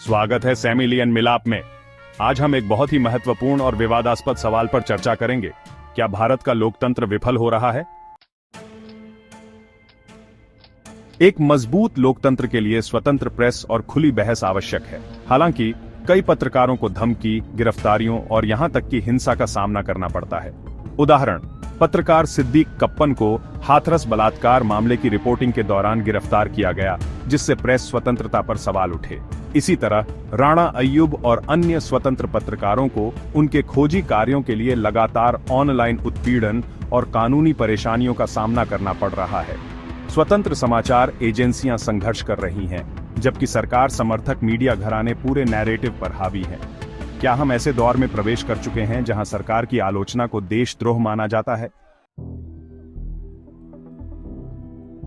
स्वागत है सैमिलियन मिलाप में। आज हम एक बहुत ही महत्वपूर्ण और विवादास्पद सवाल पर चर्चा करेंगे। क्या भारत का लोकतंत्र विफल हो रहा है? एक मजबूत लोकतंत्र के लिए स्वतंत्र प्रेस और खुली बहस आवश्यक है। हालांकि कई पत्रकारों को धमकी, गिरफ्तारियों और यहां तक कि हिंसा का सामना करना पड़ता है। उदाहरण, पत्रकार सिद्दीक कप्पन को हाथरस बलात्कार मामले की रिपोर्टिंग के दौरान गिरफ्तार किया गया, जिससे प्रेस स्वतंत्रता पर सवाल उठे। इसी तरह राणा अय्यूब और अन्य स्वतंत्र पत्रकारों को उनके खोजी कार्यों के लिए लगातार ऑनलाइन उत्पीड़न और कानूनी परेशानियों का सामना करना पड़ रहा है। स्वतंत्र समाचार एजेंसियां संघर्ष कर रही हैं, जबकि सरकार समर्थक मीडिया घराने पूरे नैरेटिव पर हावी हैं। क्या हम ऐसे दौर में प्रवेश कर चुके हैं जहां सरकार की आलोचना को देशद्रोह माना जाता है?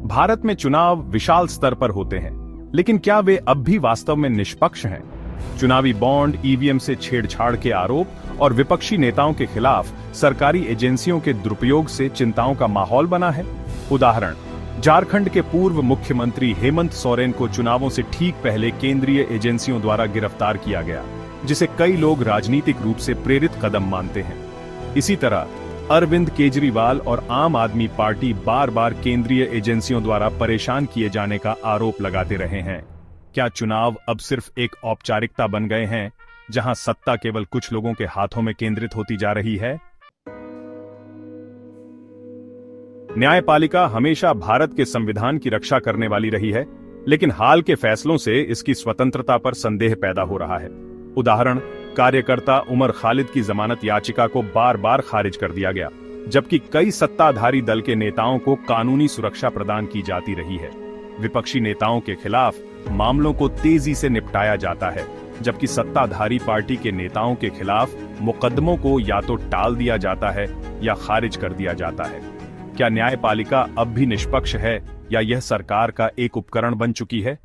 भारत में चुनाव विशाल स्तर पर होते हैं, लेकिन क्या वे अब भी वास्तव में निष्पक्ष हैं? चुनावी बॉन्ड, ईवीएम से छेड़छाड़ के आरोप और विपक्षी नेताओं के खिलाफ सरकारी एजेंसियों के दुरुपयोग से चिंताओं का माहौल बना है। उदाहरण, झारखंड के पूर्व मुख्यमंत्री हेमंत सोरेन को चुनावों से ठीक पहले केंद्रीय एजेंसियों द्वारा गिरफ्तार किया गया, जिसे कई लोग राजनीतिक रूप से प्रेरित कदम मानते हैं। इसी तरह अरविंद केजरीवाल और आम आदमी पार्टी बार बार केंद्रीय एजेंसियों द्वारा परेशान किए जाने का आरोप लगाते रहे हैं। क्या चुनाव अब सिर्फ एक औपचारिकता बन गए हैं, जहां सत्ता केवल कुछ लोगों के हाथों में केंद्रित होती जा रही है? न्यायपालिका हमेशा भारत के संविधान की रक्षा करने वाली रही है, लेकिन हाल के फैसलों से इसकी स्वतंत्रता पर संदेह पैदा हो रहा है। उदाहरण, कार्यकर्ता उमर खालिद की जमानत याचिका को बार बार खारिज कर दिया गया, जबकि कई सत्ताधारी दल के नेताओं को कानूनी सुरक्षा प्रदान की जाती रही है। विपक्षी नेताओं के खिलाफ मामलों को तेजी से निपटाया जाता है, जबकि सत्ताधारी पार्टी के नेताओं के खिलाफ मुकदमों को या तो टाल दिया जाता है या खारिज कर दिया जाता है। क्या न्यायपालिका अब भी निष्पक्ष है, या यह सरकार का एक उपकरण बन चुकी है?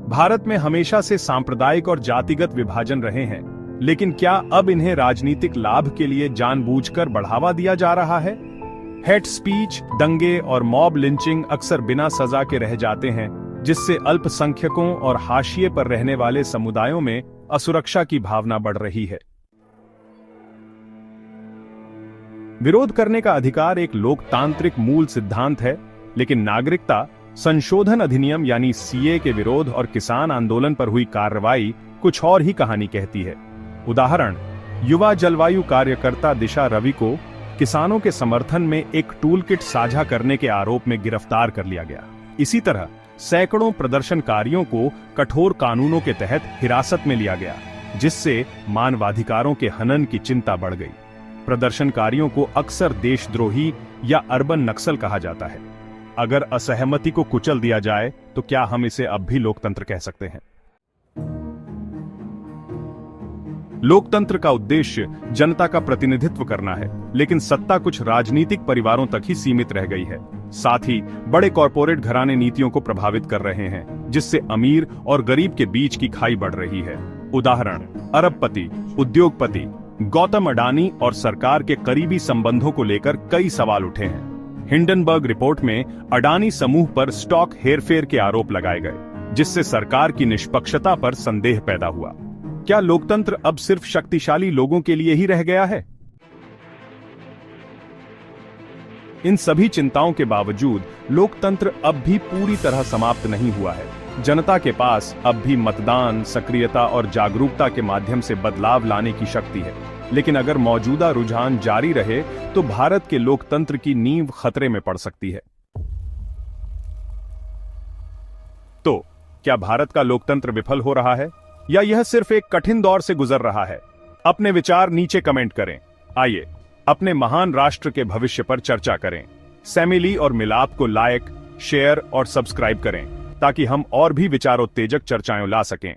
भारत में हमेशा से सांप्रदायिक और जातिगत विभाजन रहे हैं, लेकिन क्या अब इन्हें राजनीतिक लाभ के लिए जानबूझकर बढ़ावा दिया जा रहा है? हेट स्पीच, दंगे और मॉब लिंचिंग अक्सर बिना सजा के रह जाते हैं, जिससे अल्पसंख्यकों और हाशिए पर रहने वाले समुदायों में असुरक्षा की भावना बढ़ रही है। विरोध करने का अधिकार एक लोकतांत्रिक मूल सिद्धांत है, लेकिन नागरिकता संशोधन अधिनियम यानी सीए के विरोध और किसान आंदोलन पर हुई कार्रवाई कुछ और ही कहानी कहती है। उदाहरण, युवा जलवायु कार्यकर्ता दिशा रवि को किसानों के समर्थन में एक टूलकिट साझा करने के आरोप में गिरफ्तार कर लिया गया। इसी तरह सैकड़ों प्रदर्शनकारियों को कठोर कानूनों के तहत हिरासत में लिया गया, जिससे मानवाधिकारों के हनन की चिंता बढ़ गई। प्रदर्शनकारियों को अक्सर देशद्रोही या अर्बन नक्सल कहा जाता है। अगर असहमति को कुचल दिया जाए तो क्या हम इसे अब भी लोकतंत्र कह सकते हैं? लोकतंत्र का उद्देश्य जनता का प्रतिनिधित्व करना है, लेकिन सत्ता कुछ राजनीतिक परिवारों तक ही सीमित रह गई है। साथ ही बड़े कॉरपोरेट घराने नीतियों को प्रभावित कर रहे हैं, जिससे अमीर और गरीब के बीच की खाई बढ़ रही है। उदाहरण, अरबपति उद्योगपति गौतम अडानी और सरकार के करीबी संबंधों को लेकर कई सवाल उठे हैं। हिंडनबर्ग रिपोर्ट में अडानी समूह पर स्टॉक हेरफेर के आरोप लगाए गए, जिससे सरकार की निष्पक्षता पर संदेह पैदा हुआ। क्या लोकतंत्र अब सिर्फ शक्तिशाली लोगों के लिए ही रह गया है? इन सभी चिंताओं के बावजूद लोकतंत्र अब भी पूरी तरह समाप्त नहीं हुआ है। जनता के पास अब भी मतदान, सक्रियता और जागरूकता के माध्यम से बदलाव लाने की शक्ति है। लेकिन अगर मौजूदा रुझान जारी रहे तो भारत के लोकतंत्र की नींव खतरे में पड़ सकती है। तो क्या भारत का लोकतंत्र विफल हो रहा है, या यह सिर्फ एक कठिन दौर से गुजर रहा है? अपने विचार नीचे कमेंट करें। आइए अपने महान राष्ट्र के भविष्य पर चर्चा करें। सैमिली और मिलाप को लाइक, शेयर और सब्सक्राइब करें, ताकि हम और भी विचारोत्तेजक चर्चाएं ला सकें।